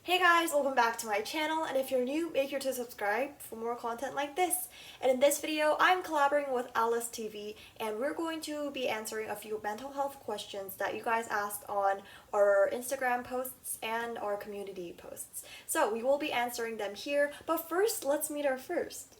Hey guys, welcome back to my channel, and if you're new, make sure to subscribe for more content like this. And in this video, I'm collaborating with allyssetv, and we're going to be answering a few mental health questions that you guys asked on our Instagram posts and our community posts. So we will be answering them here, but first, let's meet our first.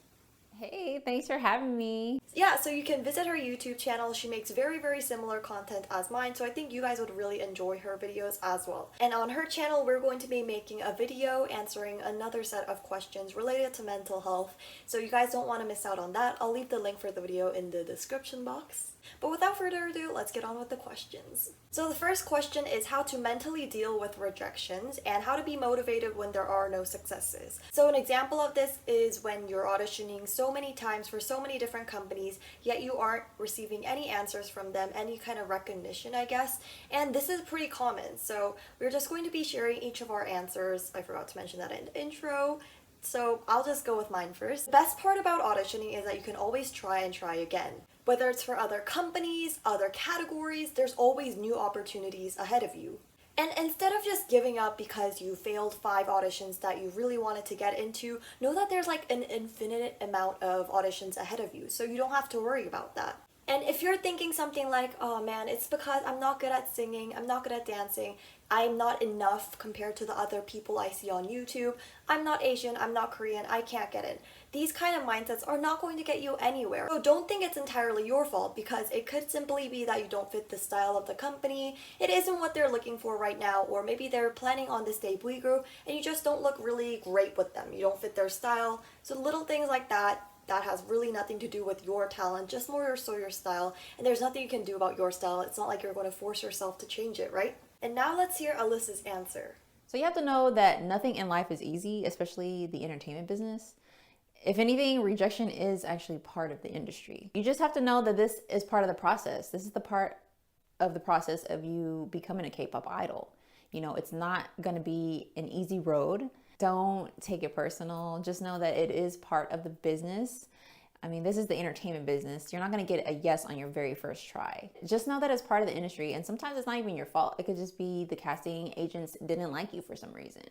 Hey, thanks for having me. Yeah, so you can visit her YouTube channel. She makes very similar content as mine, so I think you guys would really enjoy her videos as well. And on her channel, we're going to be making a video answering another set of questions related to mental health. So you guys don't want to miss out on that. I'll leave the link for the video in the description box. But without further ado, let's get on with the questions. So the first question is how to mentally deal with rejections and how to be motivated when there are no successes. So an example of this is when you're auditioning so many times for so many different companies, yet you aren't receiving any answers from them, any kind of recognition, I guess. And this is pretty common. So we're just going to be sharing each of our answers. I forgot to mention that in the intro. So I'll just go with mine first. The best part about auditioning is that you can always try and try again. Whether it's for other companies, other categories, there's always new opportunities ahead of you. And instead of just giving up because you failed 5 auditions that you really wanted to get into, know that there's like an infinite amount of auditions ahead of you, so you don't have to worry about that. And if you're thinking something like, oh man, it's because I'm not good at singing, I'm not good at dancing, I'm not enough compared to the other people I see on YouTube, I'm not Asian, I'm not Korean, I can't get in. These kind of mindsets are not going to get you anywhere. So don't think it's entirely your fault, because it could simply be that you don't fit the style of the company, it isn't what they're looking for right now, or maybe they're planning on this debut group and you just don't look really great with them. You don't fit their style. So little things like that has really nothing to do with your talent, just more so your style, and there's nothing you can do about your style. It's not like you're going to force yourself to change it, right? And now let's hear Alyssa's answer. So you have to know that nothing in life is easy, especially the entertainment business. If anything, rejection is actually part of the industry. You just have to know that this is part of the process. This is the part of the process of you becoming a K-pop idol. You know, it's not going to be an easy road. Don't take it personal. Just know that it is part of the business. I mean, this is the entertainment business. You're not going to get a yes on your very first try. Just know that it's part of the industry, and sometimes it's not even your fault. It could just be the casting agents didn't like you for some reason.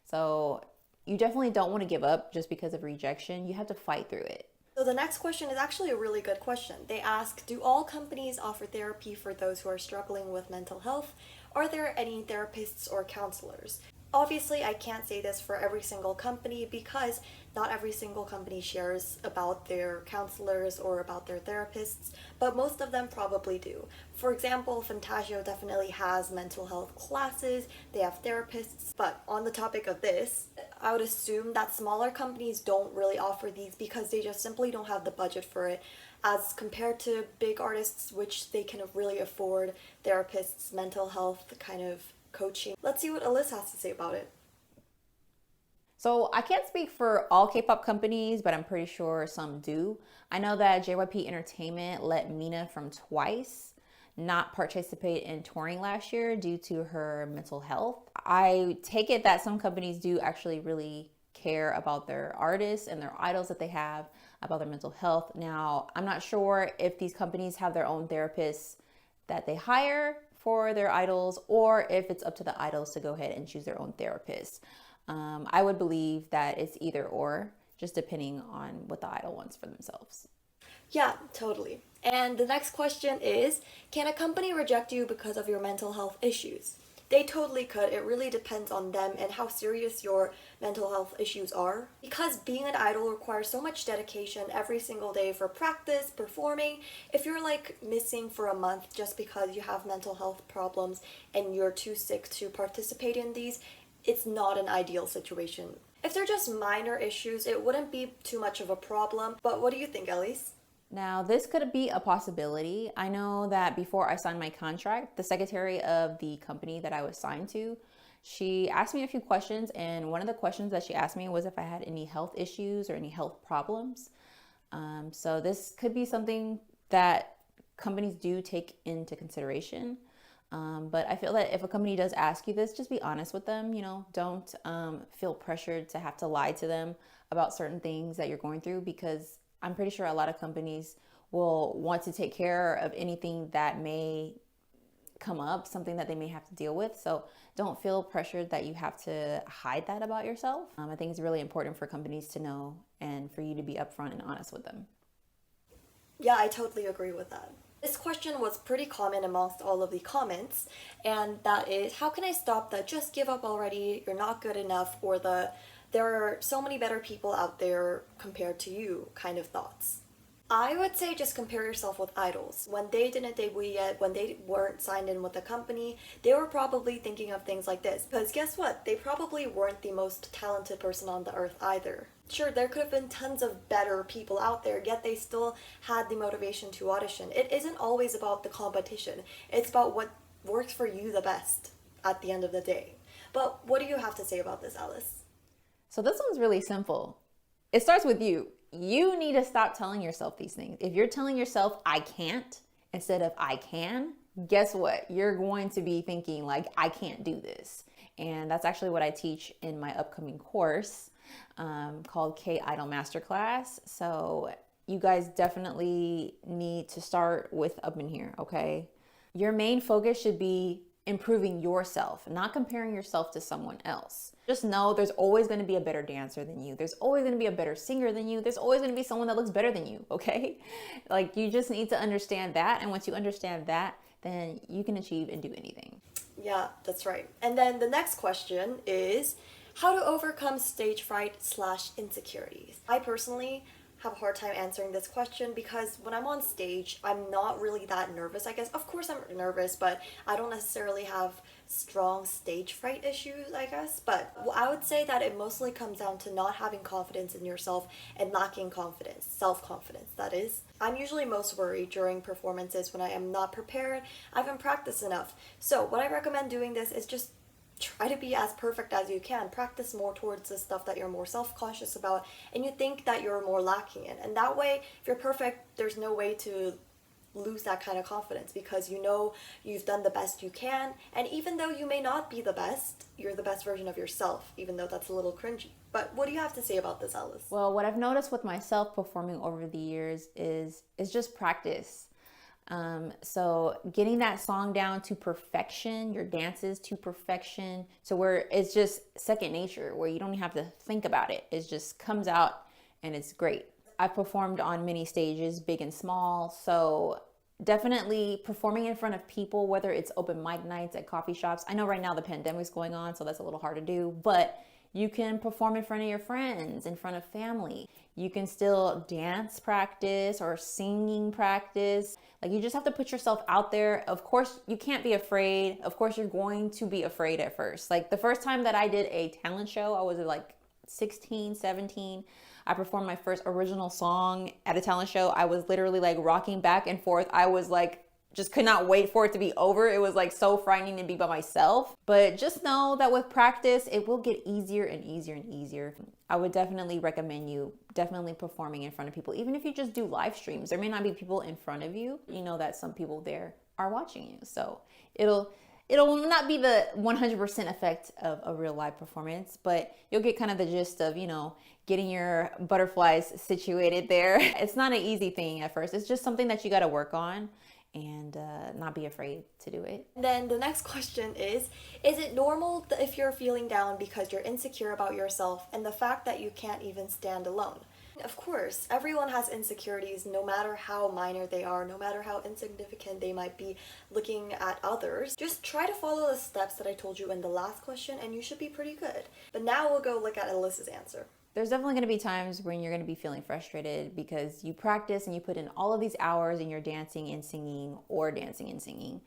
So you definitely don't want to give up just because of rejection. You have to fight through it. So the next question is actually a really good question. They ask, do all companies offer therapy for those who are struggling with mental health? Are there any therapists or counselors? Obviously, I can't say this for every single company because not every single company shares about their counselors or about their therapists, but most of them probably do. For example, Fantasio definitely has mental health classes, they have therapists, but on the topic of this, I would assume that smaller companies don't really offer these because they just simply don't have the budget for it, as compared to big artists, which they can really afford therapists, mental health kind of coaching. Let's see what Alyssa has to say about it. So I can't speak for all K-pop companies, but I'm pretty sure some do. I know that JYP Entertainment let Mina from Twice not participate in touring last year due to her mental health. I take it that some companies do actually really care about their artists and their idols that they have, about their mental health. Now, I'm not sure if these companies have their own therapists that they hire for their idols, or if it's up to the idols to go ahead and choose their own therapist. I would believe that it's either or, just depending on what the idol wants for themselves. Yeah, totally. And the next question is, can a company reject you because of your mental health issues? They totally could. It really depends on them and how serious your mental health issues are. Because being an idol requires so much dedication every single day for practice, performing. If you're like missing for a month just because you have mental health problems and you're too sick to participate in these, it's not an ideal situation. If they're just minor issues, it wouldn't be too much of a problem. But what do you think, Elise? Now, this could be a possibility. I know that before I signed my contract, the secretary of the company that I was signed to, she asked me a few questions, and one of the questions that she asked me was if I had any health issues or any health problems. So this could be something that companies do take into consideration. But I feel that if a company does ask you this, just be honest with them. You know, don't feel pressured to have to lie to them about certain things that you're going through, because I'm pretty sure a lot of companies will want to take care of anything that may come up, something that they may have to deal with. So don't feel pressured that you have to hide that about yourself. I think it's really important for companies to know and for you to be upfront and honest with them. Yeah, I totally agree with that. This question was pretty common amongst all of the comments, and that is, how can I stop the just give up already, you're not good enough, or the there are so many better people out there compared to you kind of thoughts? I would say just compare yourself with idols. When they didn't debut yet, when they weren't signed in with the company, they were probably thinking of things like this. Because guess what? They probably weren't the most talented person on the earth either. Sure, there could have been tons of better people out there, yet they still had the motivation to audition. It isn't always about the competition. It's about what works for you the best at the end of the day. But what do you have to say about this, Alice? So this one's really simple. It starts with you. You need to stop telling yourself these things. If you're telling yourself, I can't, instead of I can, guess what? You're going to be thinking like, I can't do this. And that's actually what I teach in my upcoming course called K Idol Masterclass. So you guys definitely need to start with up in here, okay? Your main focus should be improving yourself, not comparing yourself to someone else. Just know there's always going to be a better dancer than you. There's always going to be a better singer than you. There's always going to be someone that looks better than you, okay? Like, you just need to understand that. And once you understand that, then you can achieve and do anything. Yeah, that's right. And then the next question is how to overcome stage fright / insecurities. I personally have a hard time answering this question because when I'm on stage, I'm not really that nervous, I guess. Of course I'm nervous, but I don't necessarily have strong stage fright issues, I guess. But I would say that it mostly comes down to not having confidence in yourself and lacking confidence, self-confidence, that is. I'm usually most worried during performances when I am not prepared, I haven't practiced enough. So what I recommend doing this is just try to be as perfect as you can. Practice more towards the stuff that you're more self-conscious about and you think that you're more lacking in. And that way, if you're perfect, there's no way to lose that kind of confidence because you know you've done the best you can. And even though you may not be the best, you're the best version of yourself, even though that's a little cringy. But what do you have to say about this, Alice? Well, what I've noticed with myself performing over the years is just practice. So getting that song down to perfection, your dances to perfection, so where it's just second nature, where you don't have to think about it. It just comes out and it's great. I've performed on many stages, big and small. So definitely performing in front of people, whether it's open mic nights at coffee shops. I know right now the pandemic's going on, so that's a little hard to do, but you can perform in front of your friends, in front of family. You can still dance practice or singing practice. Like, you just have to put yourself out there. Of course, you can't be afraid. Of course, you're going to be afraid at first. Like, the first time that I did a talent show, I was like 16, 17. I performed my first original song at a talent show. I was literally like rocking back and forth. I was like, just could not wait for it to be over. It was like so frightening to be by myself. But just know that with practice, it will get easier and easier and easier. I would definitely recommend you definitely performing in front of people. Even if you just do live streams, there may not be people in front of you. You know that some people there are watching you. So it'll not be the 100% effect of a real live performance, but you'll get kind of the gist of, you know, getting your butterflies situated there. It's not an easy thing at first. It's just something that you got to work on and not be afraid to do it. Then the next question is it normal if you're feeling down because you're insecure about yourself and the fact that you can't even stand alone? Of course, everyone has insecurities, no matter how minor they are, no matter how insignificant they might be looking at others. Just try to follow the steps that I told you in the last question and you should be pretty good. But now we'll go look at Alyssa's answer. There's definitely going to be times when you're going to be feeling frustrated because you practice and you put in all of these hours and you're dancing and singing or dancing and singing.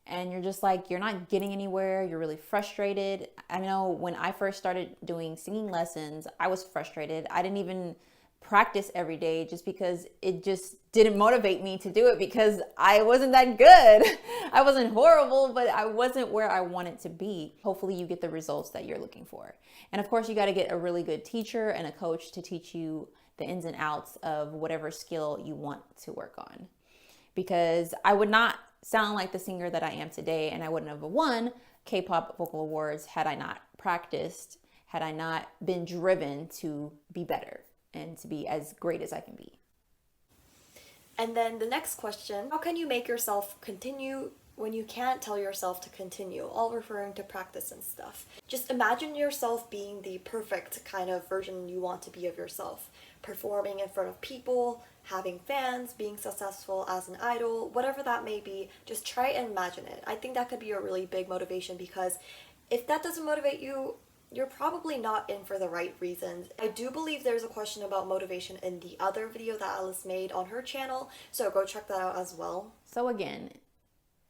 And you're just like, you're not getting anywhere. You're really frustrated. I know when I first started doing singing lessons, I was frustrated. I didn't even practice every day just because it just didn't motivate me to do it because I wasn't that good. I wasn't horrible, but I wasn't where I wanted to be. Hopefully you get the results that you're looking for. And of course you got to get a really good teacher and a coach to teach you the ins and outs of whatever skill you want to work on. Because I would not sound like the singer that I am today, and I wouldn't have won K-pop vocal awards had I not practiced, had I not been driven to be better and to be as great as I can be. And then the next question, how can you make yourself continue when you can't tell yourself to continue, all referring to practice and stuff. Just imagine yourself being the perfect kind of version you want to be of yourself. Performing in front of people, having fans, being successful as an idol, whatever that may be, just try and imagine it. I think that could be a really big motivation, because if that doesn't motivate you, you're probably not in for the right reasons. I do believe there's a question about motivation in the other video that Alice made on her channel, so go check that out as well. So again,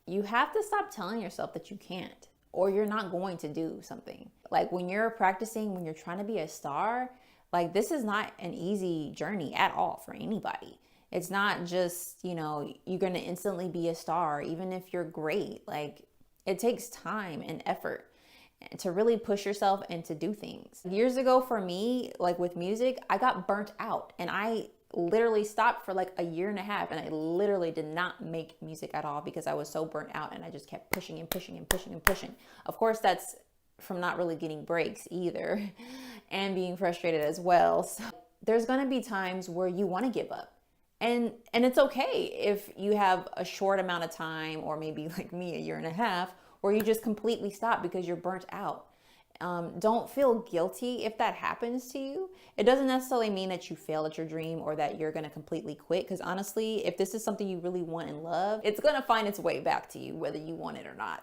you have to stop telling yourself that you can't or you're not going to do something. Like when you're practicing, when you're trying to be a star, like this is not an easy journey at all for anybody. It's not just, you know, you're going to instantly be a star, even if you're great. Like it takes time and effort to really push yourself and to do things. Years ago for me, like with music, I got burnt out and I literally stopped for like a year and a half, and I literally did not make music at all because I was so burnt out and I just kept pushing and pushing and pushing and pushing. Of course, that's from not really getting breaks either and being frustrated as well. So there's going to be times where you want to give up. And it's okay if you have a short amount of time, or maybe like me, a year and a half, where you just completely stop because you're burnt out. Don't feel guilty if that happens to you. It doesn't necessarily mean that you fail at your dream or that you're going to completely quit. Because honestly, if this is something you really want and love, it's going to find its way back to you, whether you want it or not.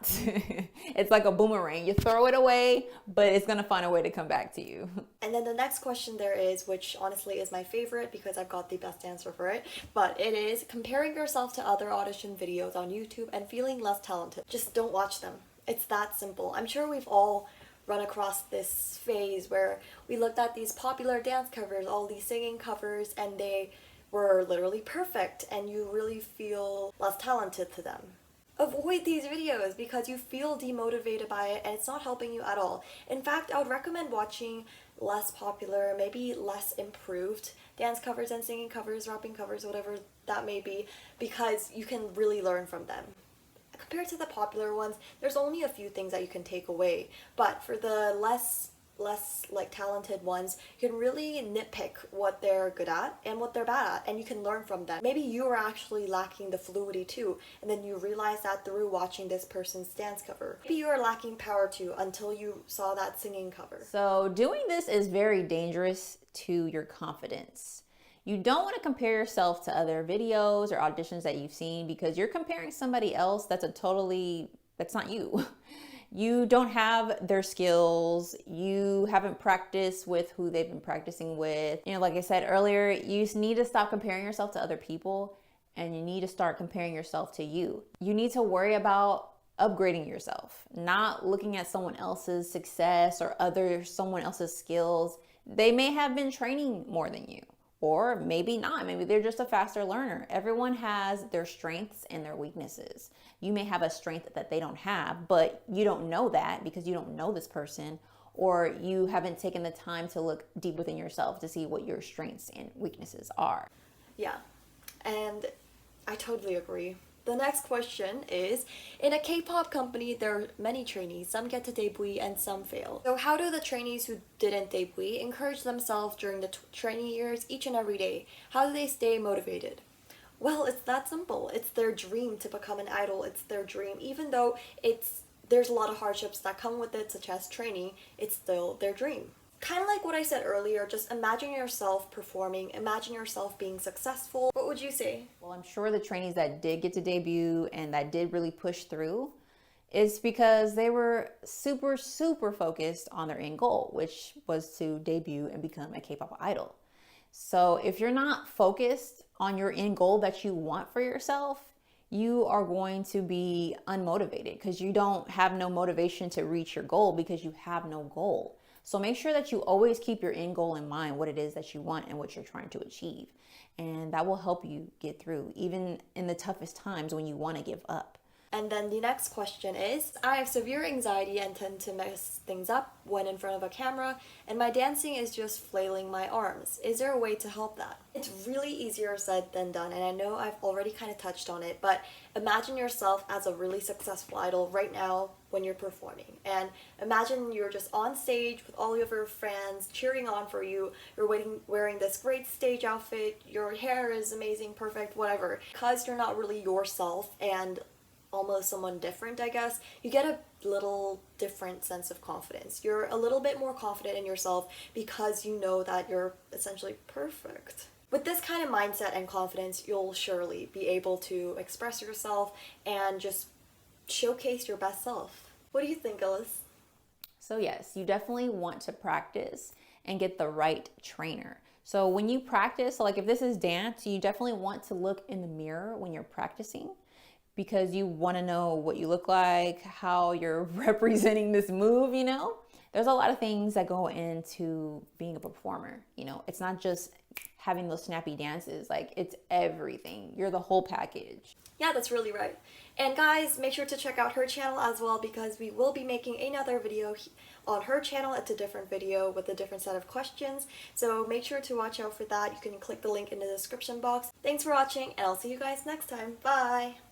It's like a boomerang. You throw it away, but it's going to find a way to come back to you. And then the next question there is, which honestly is my favorite because I've got the best answer for it, but it is comparing yourself to other audition videos on YouTube and feeling less talented. Just don't watch them. It's that simple. I'm sure we've all run across this phase where we looked at these popular dance covers, all these singing covers, and they were literally perfect, and you really feel less talented to them. Avoid these videos because you feel demotivated by it and it's not helping you at all. In fact, I would recommend watching less popular, maybe less improved dance covers and singing covers, rapping covers, whatever that may be, because you can really learn from them. Compared to the popular ones, there's only a few things that you can take away, but for the less like talented ones, you can really nitpick what they're good at and what they're bad at, and you can learn from them. Maybe you are actually lacking the fluidity too, and then you realize that through watching this person's dance cover. Maybe you are lacking power too until you saw that singing cover. So doing this is very dangerous to your confidence. You don't want to compare yourself to other videos or auditions that you've seen, because you're comparing somebody else that's not you. You don't have their skills. You haven't practiced with who they've been practicing with. You know, like I said earlier, you need to stop comparing yourself to other people, and you need to start comparing yourself to you. You need to worry about upgrading yourself, not looking at someone else's success or someone else's skills. They may have been training more than you. Or maybe not. Maybe they're just a faster learner. Everyone has their strengths and their weaknesses. You may have a strength that they don't have, but you don't know that because you don't know this person, or you haven't taken the time to look deep within yourself to see what your strengths and weaknesses are. Yeah, and I totally agree. The next question is, in a K-pop company, there are many trainees. Some get to debut and some fail. So how do the trainees who didn't debut encourage themselves during the training years each and every day? How do they stay motivated? Well, it's that simple. It's their dream to become an idol. It's their dream. Even though there's a lot of hardships that come with it, such as training, it's still their dream. Kind of like what I said earlier, just imagine yourself performing, imagine yourself being successful. What would you say? Well, I'm sure the trainees that did get to debut and that did really push through is because they were super, super focused on their end goal, which was to debut and become a K-pop idol. So if you're not focused on your end goal that you want for yourself, you are going to be unmotivated because you don't have no motivation to reach your goal because you have no goal. So make sure that you always keep your end goal in mind, what it is that you want and what you're trying to achieve. And that will help you get through, even in the toughest times when you want to give up. And then the next question is, I have severe anxiety and tend to mess things up when in front of a camera, and my dancing is just flailing my arms. Is there a way to help that? It's really easier said than done, and I know I've already kind of touched on it, but imagine yourself as a really successful idol right now when you're performing. And imagine you're just on stage with all of your fans cheering on for you. You're wearing this great stage outfit, your hair is amazing, perfect, whatever. Because you're not really yourself, and almost someone different, I guess, you get a little different sense of confidence. You're a little bit more confident in yourself because you know that you're essentially perfect. With this kind of mindset and confidence, you'll surely be able to express yourself and just showcase your best self. What do you think, Ellis? So yes, you definitely want to practice and get the right trainer. So when you practice, so like if this is dance, you definitely want to look in the mirror when you're practicing because you want to know what you look like, how you're representing this move, you know? There's a lot of things that go into being a performer, you know? It's not just having those snappy dances, like it's everything. You're the whole package. Yeah, that's really right. And guys, make sure to check out her channel as well because we will be making another video on her channel. It's a different video with a different set of questions. So make sure to watch out for that. You can click the link in the description box. Thanks for watching and I'll see you guys next time. Bye!